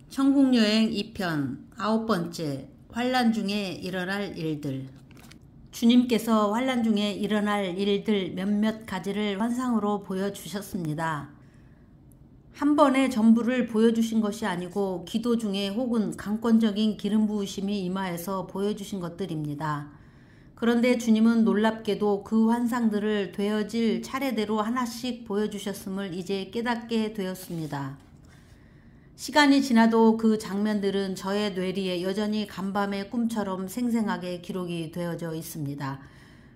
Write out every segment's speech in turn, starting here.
천국여행 2편 9번째 환난 중에 일어날 일들. 주님께서 환난 중에 일어날 일들 몇몇 가지를 환상으로 보여주셨습니다. 한 번에 전부를 보여주신 것이 아니고 기도 중에 혹은 강권적인 기름 부으심이 임하여서 보여주신 것들입니다. 그런데 주님은 놀랍게도 그 환상들을 되어질 차례대로 하나씩 보여주셨음을 이제 깨닫게 되었습니다. 시간이 지나도 그 장면들은 저의 뇌리에 여전히 간밤의 꿈처럼 생생하게 기록이 되어져 있습니다.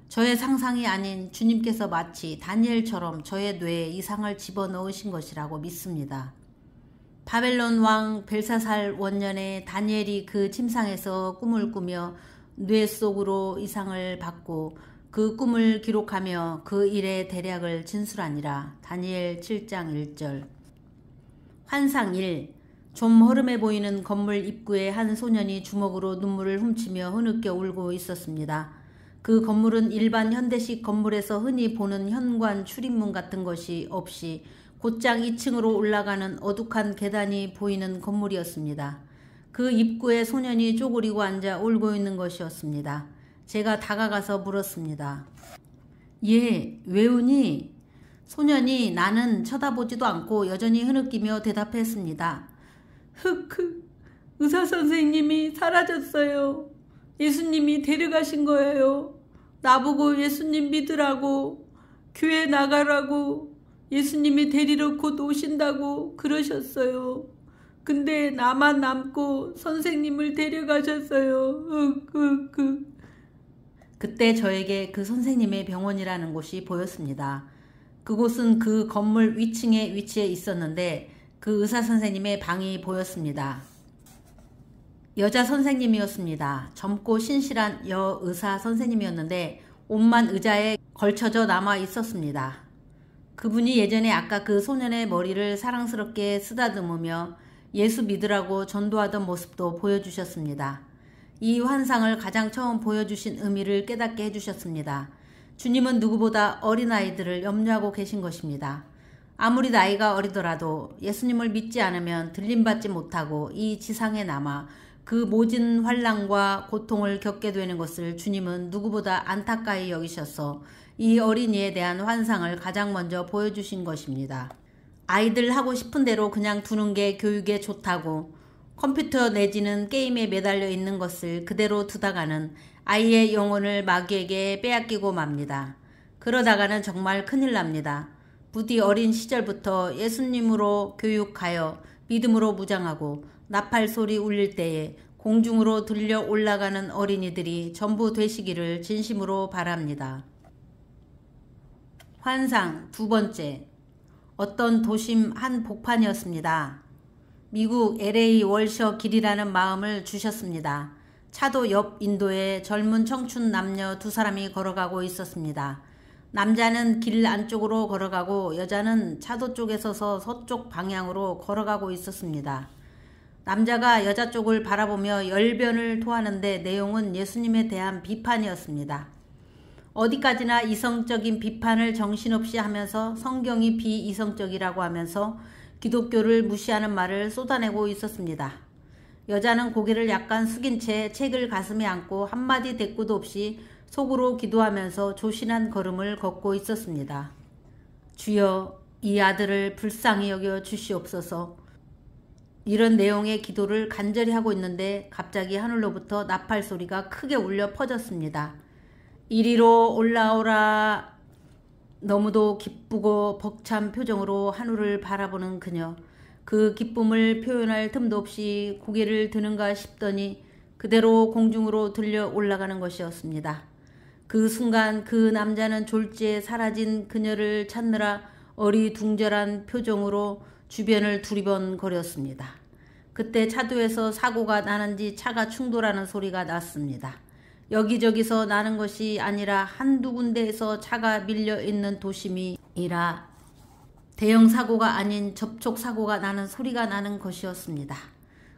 저의 상상이 아닌 주님께서 마치 다니엘처럼 저의 뇌에 이상을 집어넣으신 것이라고 믿습니다. 바벨론 왕 벨사살 원년에 다니엘이 그 침상에서 꿈을 꾸며 뇌 속으로 이상을 받고 그 꿈을 기록하며 그 일의 대략을 진술하니라. 다니엘 7장 1절. 환상 1. 좀 허름해 보이는 건물 입구에 한 소년이 주먹으로 눈물을 훔치며 흐느껴 울고 있었습니다. 그 건물은 일반 현대식 건물에서 흔히 보는 현관 출입문 같은 것이 없이 곧장 2층으로 올라가는 어둑한 계단이 보이는 건물이었습니다. 그 입구에 소년이 쪼그리고 앉아 울고 있는 것이었습니다. 제가 다가가서 물었습니다. 얘, 왜 우니? 소년이 나는 쳐다보지도 않고 여전히 흐느끼며 대답했습니다. 의사선생님이 사라졌어요. 예수님이 데려가신 거예요. 나보고 예수님 믿으라고, 교회 나가라고, 예수님이 데리러 곧 오신다고 그러셨어요. 근데 나만 남고 선생님을 데려가셨어요. 그때 저에게 그 선생님의 병원이라는 곳이 보였습니다. 그곳은 그 건물 위층에 위치해 있었는데 그 의사 선생님의 방이 보였습니다. 여자 선생님이었습니다. 젊고 신실한 여의사 선생님이었는데 옷만 의자에 걸쳐져 남아 있었습니다. 그분이 예전에 아까 그 소년의 머리를 사랑스럽게 쓰다듬으며 예수 믿으라고 전도하던 모습도 보여주셨습니다. 이 환상을 가장 처음 보여주신 의미를 깨닫게 해주셨습니다. 주님은 누구보다 어린아이들을 염려하고 계신 것입니다. 아무리 나이가 어리더라도 예수님을 믿지 않으면 들림받지 못하고 이 지상에 남아 그 모진 환난과 고통을 겪게 되는 것을 주님은 누구보다 안타까이 여기셔서 이 어린이에 대한 환상을 가장 먼저 보여주신 것입니다. 아이들 하고 싶은 대로 그냥 두는 게 교육에 좋다고 컴퓨터 내지는 게임에 매달려 있는 것을 그대로 두다가는 아이의 영혼을 마귀에게 빼앗기고 맙니다. 그러다가는 정말 큰일 납니다. 부디 어린 시절부터 예수님으로 교육하여 믿음으로 무장하고 나팔 소리 울릴 때에 공중으로 들려 올라가는 어린이들이 전부 되시기를 진심으로 바랍니다. 환상 2번째. 어떤 도심 한 복판이었습니다. 미국 LA 월셔 길이라는 마음을 주셨습니다. 차도 옆 인도에 젊은 청춘 남녀 2사람이 걸어가고 있었습니다. 남자는 길 안쪽으로 걸어가고 여자는 차도 쪽에 서서 서쪽 방향으로 걸어가고 있었습니다. 남자가 여자 쪽을 바라보며 열변을 토하는데 내용은 예수님에 대한 비판이었습니다. 어디까지나 이성적인 비판을 정신없이 하면서 성경이 비이성적이라고 하면서 기독교를 무시하는 말을 쏟아내고 있었습니다. 여자는 고개를 약간 숙인 채 책을 가슴에 안고 한마디 대꾸도 없이 속으로 기도하면서 조신한 걸음을 걷고 있었습니다. 주여, 이 아들을 불쌍히 여겨 주시옵소서. 이런 내용의 기도를 간절히 하고 있는데 갑자기 하늘로부터 나팔 소리가 크게 울려 퍼졌습니다. 이리로 올라오라. 너무도 기쁘고 벅찬 표정으로 하늘을 바라보는 그녀. 그 기쁨을 표현할 틈도 없이 고개를 드는가 싶더니 그대로 공중으로 들려 올라가는 것이었습니다. 그 순간 그 남자는 졸지에 사라진 그녀를 찾느라 어리둥절한 표정으로 주변을 두리번거렸습니다. 그때 차도에서 사고가 나는지 차가 충돌하는 소리가 났습니다. 여기저기서 나는 것이 아니라 한두 군데에서 차가 밀려있는 도심이라 대형 사고가 아닌 접촉 사고가 나는 소리가 나는 것이었습니다.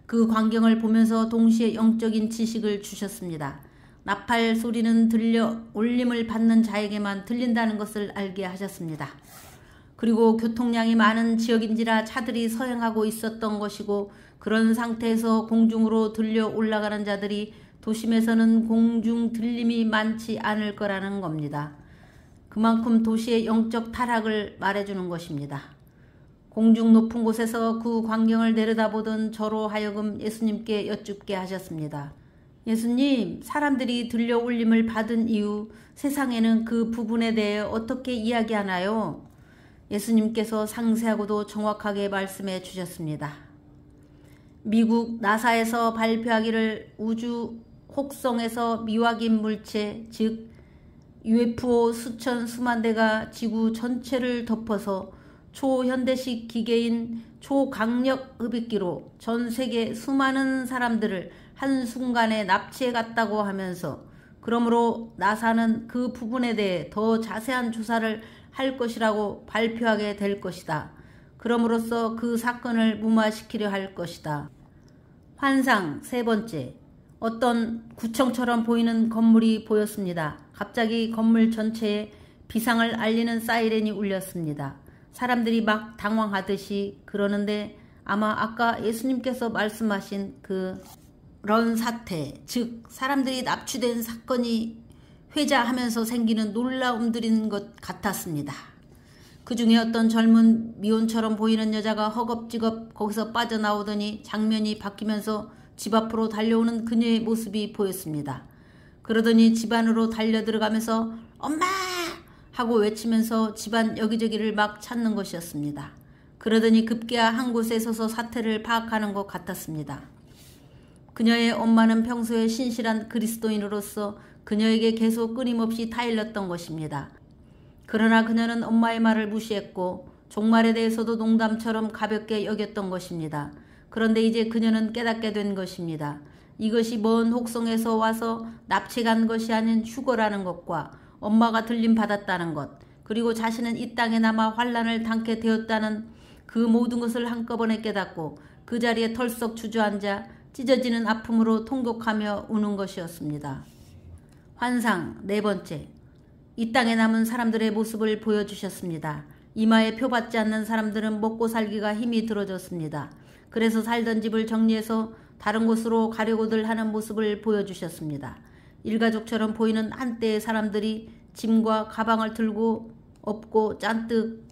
그 광경을 보면서 동시에 영적인 지식을 주셨습니다. 나팔 소리는 들려 올림을 받는 자에게만 들린다는 것을 알게 하셨습니다. 그리고 교통량이 많은 지역인지라 차들이 서행하고 있었던 것이고, 그런 상태에서 공중으로 들려 올라가는 자들이 도심에서는 공중 들림이 많지 않을 거라는 겁니다. 그만큼 도시의 영적 타락을 말해주는 것입니다. 공중 높은 곳에서 그 광경을 내려다보던 저로 하여금 예수님께 여쭙게 하셨습니다. 예수님, 사람들이 들려 올림을 받은 이후 세상에는 그 부분에 대해 어떻게 이야기하나요? 예수님께서 상세하고도 정확하게 말씀해 주셨습니다. 미국 나사에서 발표하기를 우주 혹성에서 미확인 물체, 즉 UFO 수천 수만 대가 지구 전체를 덮어서 초현대식 기계인 초강력 흡입기로 전 세계 수많은 사람들을 한순간에 납치해 갔다고 하면서, 그러므로 나사는 그 부분에 대해 더 자세한 조사를 할 것이라고 발표하게 될 것이다. 그럼으로써 그 사건을 무마시키려 할 것이다. 환상 세 번째, 어떤 구청처럼 보이는 건물이 보였습니다. 갑자기 건물 전체에 비상을 알리는 사이렌이 울렸습니다. 사람들이 막 당황하듯이 그러는데, 아마 아까 예수님께서 말씀하신 그런 사태, 즉 사람들이 납치된 사건이 회자하면서 생기는 놀라움들인 것 같았습니다. 그 중에 어떤 젊은 미혼처럼 보이는 여자가 허겁지겁 거기서 빠져나오더니 장면이 바뀌면서 집 앞으로 달려오는 그녀의 모습이 보였습니다. 그러더니 집 안으로 달려들어가면서 엄마! 하고 외치면서 집안 여기저기를 막 찾는 것이었습니다. 그러더니 급기야 한 곳에 서서 사태를 파악하는 것 같았습니다. 그녀의 엄마는 평소에 신실한 그리스도인으로서 그녀에게 계속 끊임없이 타일렀던 것입니다. 그러나 그녀는 엄마의 말을 무시했고 종말에 대해서도 농담처럼 가볍게 여겼던 것입니다. 그런데 이제 그녀는 깨닫게 된 것입니다. 이것이 먼 혹성에서 와서 납치간 것이 아닌 휴거라는 것과 엄마가 들림받았다는 것, 그리고 자신은 이 땅에 남아 환난을 당게 되었다는 그 모든 것을 한꺼번에 깨닫고 그 자리에 털썩 주저앉아 찢어지는 아픔으로 통곡하며 우는 것이었습니다. 환상 네 번째, 이 땅에 남은 사람들의 모습을 보여주셨습니다. 이마에 표받지 않는 사람들은 먹고 살기가 힘이 들어졌습니다. 그래서 살던 집을 정리해서 다른 곳으로 가려고들 하는 모습을 보여주셨습니다. 일가족처럼 보이는 한때의 사람들이 짐과 가방을 들고 업고 잔뜩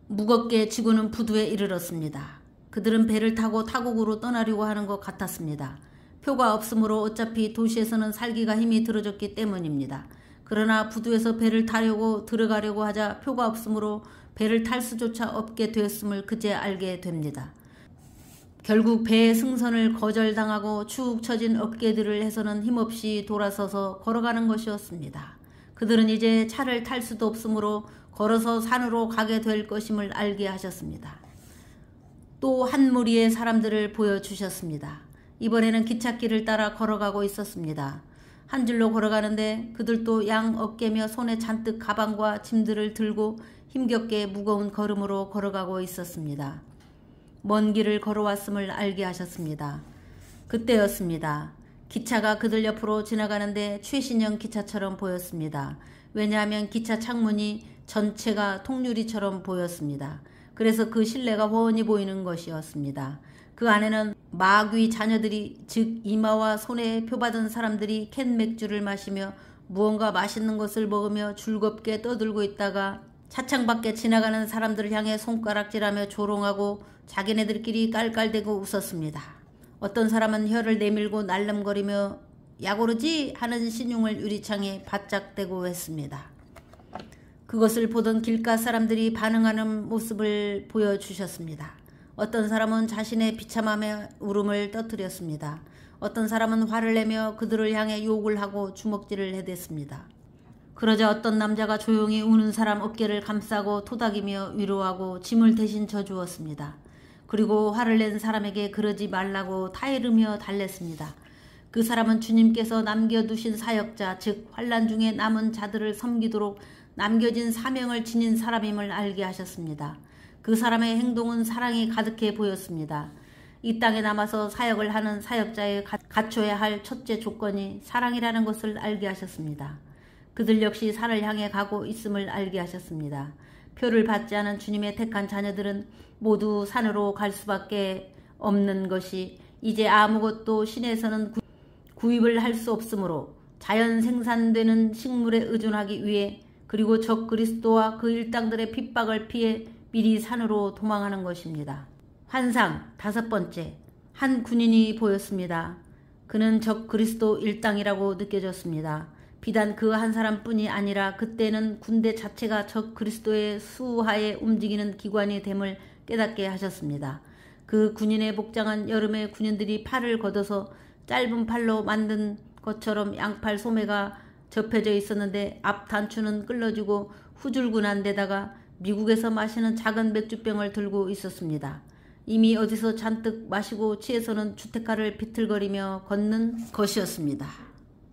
무겁게 지고는 부두에 이르렀습니다. 그들은 배를 타고 타국으로 떠나려고 하는 것 같았습니다. 표가 없으므로 어차피 도시에서는 살기가 힘이 들어졌기 때문입니다. 그러나 부두에서 배를 타려고 들어가려고 하자 표가 없으므로 배를 탈 수조차 없게 되었음을 그제 알게 됩니다. 결국 배의 승선을 거절당하고 축 처진 어깨들을 해서는 힘없이 돌아서서 걸어가는 것이었습니다. 그들은 이제 차를 탈 수도 없으므로 걸어서 산으로 가게 될 것임을 알게 하셨습니다. 또 한 무리의 사람들을 보여주셨습니다. 이번에는 기찻길을 따라 걸어가고 있었습니다. 한 줄로 걸어가는데 그들도 양 어깨며 손에 잔뜩 가방과 짐들을 들고 힘겹게 무거운 걸음으로 걸어가고 있었습니다. 먼 길을 걸어왔음을 알게 하셨습니다. 그때였습니다. 기차가 그들 옆으로 지나가는데 최신형 기차처럼 보였습니다. 왜냐하면 기차 창문이 전체가 통유리처럼 보였습니다. 그래서 그 실내가 훤히 보이는 것이었습니다. 그 안에는 마귀 자녀들이, 즉 이마와 손에 표받은 사람들이 캔 맥주를 마시며 무언가 맛있는 것을 먹으며 즐겁게 떠들고 있다가 차창 밖에 지나가는 사람들을 향해 손가락질하며 조롱하고 자기네들끼리 깔깔대고 웃었습니다. 어떤 사람은 혀를 내밀고 날름거리며 야고르지 하는 신용을 유리창에 바짝 대고 했습니다. 그것을 보던 길가 사람들이 반응하는 모습을 보여주셨습니다. 어떤 사람은 자신의 비참함에 울음을 떠뜨렸습니다. 어떤 사람은 화를 내며 그들을 향해 욕을 하고 주먹질을 해댔습니다. 그러자 어떤 남자가 조용히 우는 사람 어깨를 감싸고 토닥이며 위로하고 짐을 대신 져주었습니다. 그리고 화를 낸 사람에게 그러지 말라고 타이르며 달랬습니다. 그 사람은 주님께서 남겨두신 사역자, 즉 환난 중에 남은 자들을 섬기도록 남겨진 사명을 지닌 사람임을 알게 하셨습니다. 그 사람의 행동은 사랑이 가득해 보였습니다. 이 땅에 남아서 사역을 하는 사역자의 갖춰야 할 첫째 조건이 사랑이라는 것을 알게 하셨습니다. 그들 역시 산을 향해 가고 있음을 알게 하셨습니다. 표를 받지 않은 주님의 택한 자녀들은 모두 산으로 갈 수밖에 없는 것이 이제 아무것도 시내에서는 구입을 할 수 없으므로 자연 생산되는 식물에 의존하기 위해 그리고 적 그리스도와 그 일당들의 핍박을 피해 미리 산으로 도망하는 것입니다. 환상 5번째, 한 군인이 보였습니다. 그는 적 그리스도 일당이라고 느껴졌습니다. 비단 그 한 사람뿐이 아니라 그때는 군대 자체가 적 그리스도의 수하에 움직이는 기관이 됨을 깨닫게 하셨습니다. 그 군인의 복장은 여름에 군인들이 팔을 걷어서 짧은 팔로 만든 것처럼 양팔 소매가 접혀져 있었는데 앞 단추는 끌어지고 후줄근한 데다가 미국에서 마시는 작은 맥주병을 들고 있었습니다. 이미 어디서 잔뜩 마시고 취해서는 주택가를 비틀거리며 걷는 것이었습니다.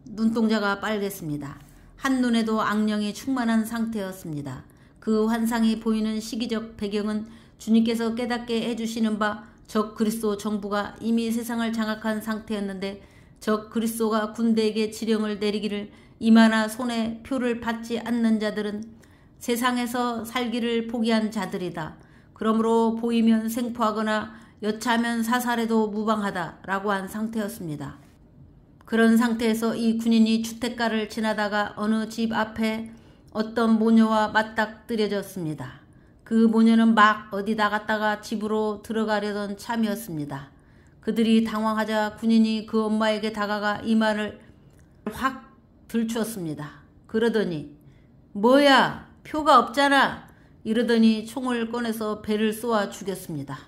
눈동자가 빨갰습니다. 한눈에도 악령이 충만한 상태였습니다. 그 환상이 보이는 시기적 배경은 주님께서 깨닫게 해주시는 바 적 그리스도 정부가 이미 세상을 장악한 상태였는데 적 그리스도가 군대에게 지령을 내리기를 이마나 손에 표를 받지 않는 자들은 세상에서 살기를 포기한 자들이다. 그러므로 보이면 생포하거나 여차하면 사살해도 무방하다 라고 한 상태였습니다. 그런 상태에서 이 군인이 주택가를 지나다가 어느 집 앞에 어떤 모녀와 맞닥뜨려졌습니다. 그 모녀는 막 어디 나갔다가 집으로 들어가려던 참이었습니다. 그들이 당황하자 군인이 그 엄마에게 다가가 이마를 확 들추었습니다. 그러더니 뭐야 표가 없잖아 이러더니 총을 꺼내서 배를 쏘아 죽였습니다.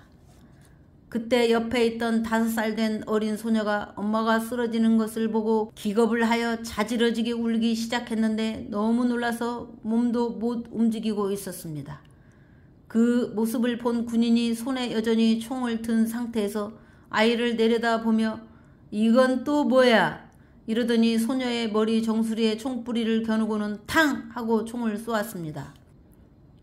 그때 옆에 있던 5살 된 어린 소녀가 엄마가 쓰러지는 것을 보고 기겁을 하여 자지러지게 울기 시작했는데 너무 놀라서 몸도 못 움직이고 있었습니다. 그 모습을 본 군인이 손에 여전히 총을 든 상태에서 아이를 내려다보며 이건 또 뭐야 이러더니 소녀의 머리 정수리에 총뿌리를 겨누고는 탕 하고 총을 쏘았습니다.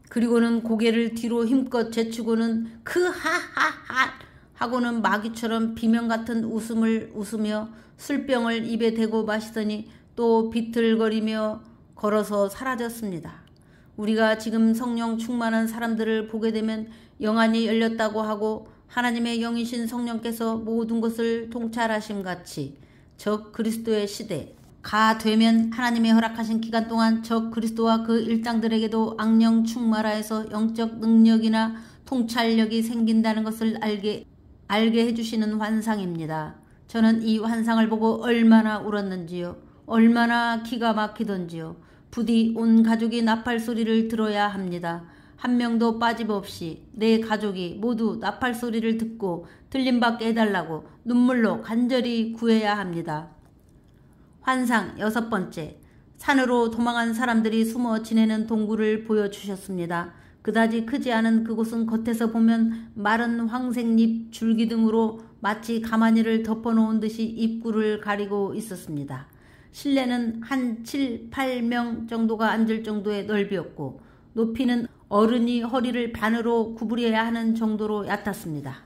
그리고는 고개를 뒤로 힘껏 제치고는 크하하하 하고는 마귀처럼 비명 같은 웃음을 웃으며 술병을 입에 대고 마시더니 또 비틀거리며 걸어서 사라졌습니다. 우리가 지금 성령 충만한 사람들을 보게 되면 영안이 열렸다고 하고 하나님의 영이신 성령께서 모든 것을 통찰하심 같이 적 그리스도의 시대가 되면 하나님의 허락하신 기간 동안 적 그리스도와 그 일당들에게도 악령 충만하여서 영적 능력이나 통찰력이 생긴다는 것을 알게 해주시는 환상입니다. 저는 이 환상을 보고 얼마나 울었는지요. 얼마나 기가 막히던지요. 부디 온 가족이 나팔 소리를 들어야 합니다. 한 명도 빠짐없이 내 가족이 모두 나팔 소리를 듣고 들림받게 해달라고 눈물로 간절히 구해야 합니다. 환상 6번째, 산으로 도망한 사람들이 숨어 지내는 동굴을 보여주셨습니다. 그다지 크지 않은 그곳은 겉에서 보면 마른 황색잎 줄기 등으로 마치 가마니를 덮어놓은 듯이 입구를 가리고 있었습니다. 실내는 한 7, 8명 정도가 앉을 정도의 넓이였고 높이는 어른이 허리를 반으로 구부려야 하는 정도로 얕았습니다.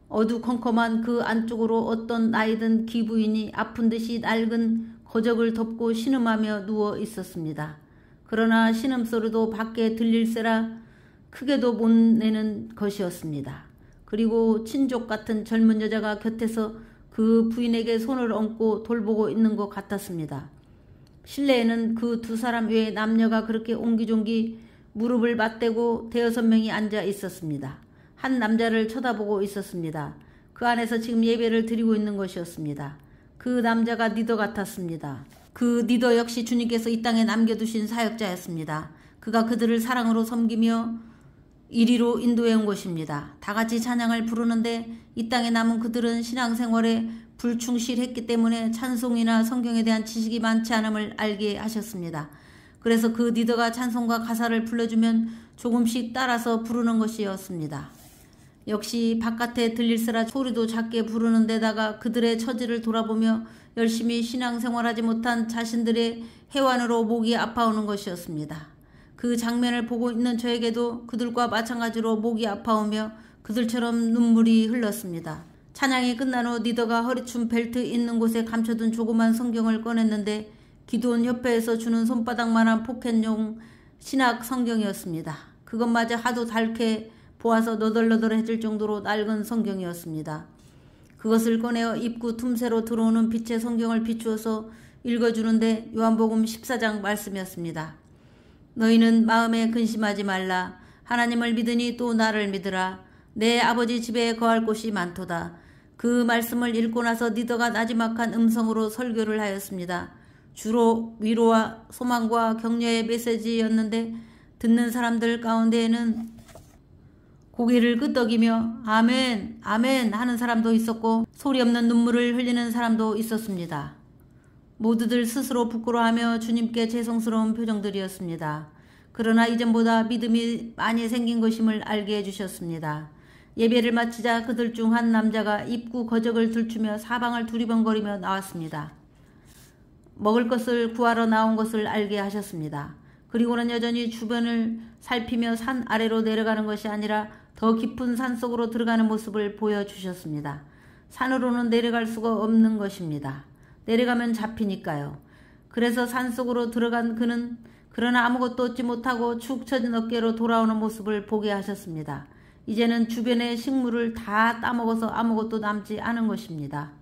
어두컴컴한 그 안쪽으로 어떤 나이든 기부인이 아픈 듯이 낡은 거적을 덮고 신음하며 누워 있었습니다. 그러나 신음소리도 밖에 들릴세라 크게도 못 내는 것이었습니다. 그리고 친족 같은 젊은 여자가 곁에서 그 부인에게 손을 얹고 돌보고 있는 것 같았습니다. 실내에는 그 2사람 외에 남녀가 그렇게 옹기종기 무릎을 맞대고 5-6명이 앉아 있었습니다. 한 남자를 쳐다보고 있었습니다. 그 안에서 지금 예배를 드리고 있는 것이었습니다. 그 남자가 니더 같았습니다. 그 니더 역시 주님께서 이 땅에 남겨두신 사역자였습니다. 그가 그들을 사랑으로 섬기며 이리로 인도해 온 것입니다. 다 같이 찬양을 부르는데 이 땅에 남은 그들은 신앙생활에 불충실했기 때문에 찬송이나 성경에 대한 지식이 많지 않음을 알게 하셨습니다. 그래서 그 리더가 찬송과 가사를 불러주면 조금씩 따라서 부르는 것이었습니다. 역시 바깥에 들릴세라 소리도 작게 부르는 데다가 그들의 처지를 돌아보며 열심히 신앙생활하지 못한 자신들의 해환으로 목이 아파오는 것이었습니다. 그 장면을 보고 있는 저에게도 그들과 마찬가지로 목이 아파오며 그들처럼 눈물이 흘렀습니다. 찬양이 끝난 후 리더가 허리춤 벨트 있는 곳에 감춰둔 조그만 성경을 꺼냈는데 기도원 협회에서 주는 손바닥만한 포켓용 신학 성경이었습니다. 그것마저 하도 닳게 보아서 너덜너덜해질 정도로 낡은 성경이었습니다. 그것을 꺼내어 입구 틈새로 들어오는 빛의 성경을 비추어서 읽어주는데 요한복음 14장 말씀이었습니다. 너희는 마음에 근심하지 말라. 하나님을 믿으니 또 나를 믿으라. 내 아버지 집에 거할 곳이 많도다. 그 말씀을 읽고 나서 리더가 나지막한 음성으로 설교를 하였습니다. 주로 위로와 소망과 격려의 메시지였는데 듣는 사람들 가운데에는 고개를 끄덕이며 아멘 아멘 하는 사람도 있었고 소리 없는 눈물을 흘리는 사람도 있었습니다. 모두들 스스로 부끄러워하며 주님께 죄송스러운 표정들이었습니다. 그러나 이전보다 믿음이 많이 생긴 것임을 알게 해주셨습니다. 예배를 마치자 그들 중 한 남자가 입구 거적을 들추며 사방을 두리번거리며 나왔습니다. 먹을 것을 구하러 나온 것을 알게 하셨습니다. 그리고는 여전히 주변을 살피며 산 아래로 내려가는 것이 아니라 더 깊은 산 속으로 들어가는 모습을 보여주셨습니다. 산으로는 내려갈 수가 없는 것입니다. 내려가면 잡히니까요. 그래서 산속으로 들어간 그는 그러나 아무것도 얻지 못하고 축 처진 어깨로 돌아오는 모습을 보게 하셨습니다. 이제는 주변의 식물을 다 따먹어서 아무것도 남지 않은 것입니다.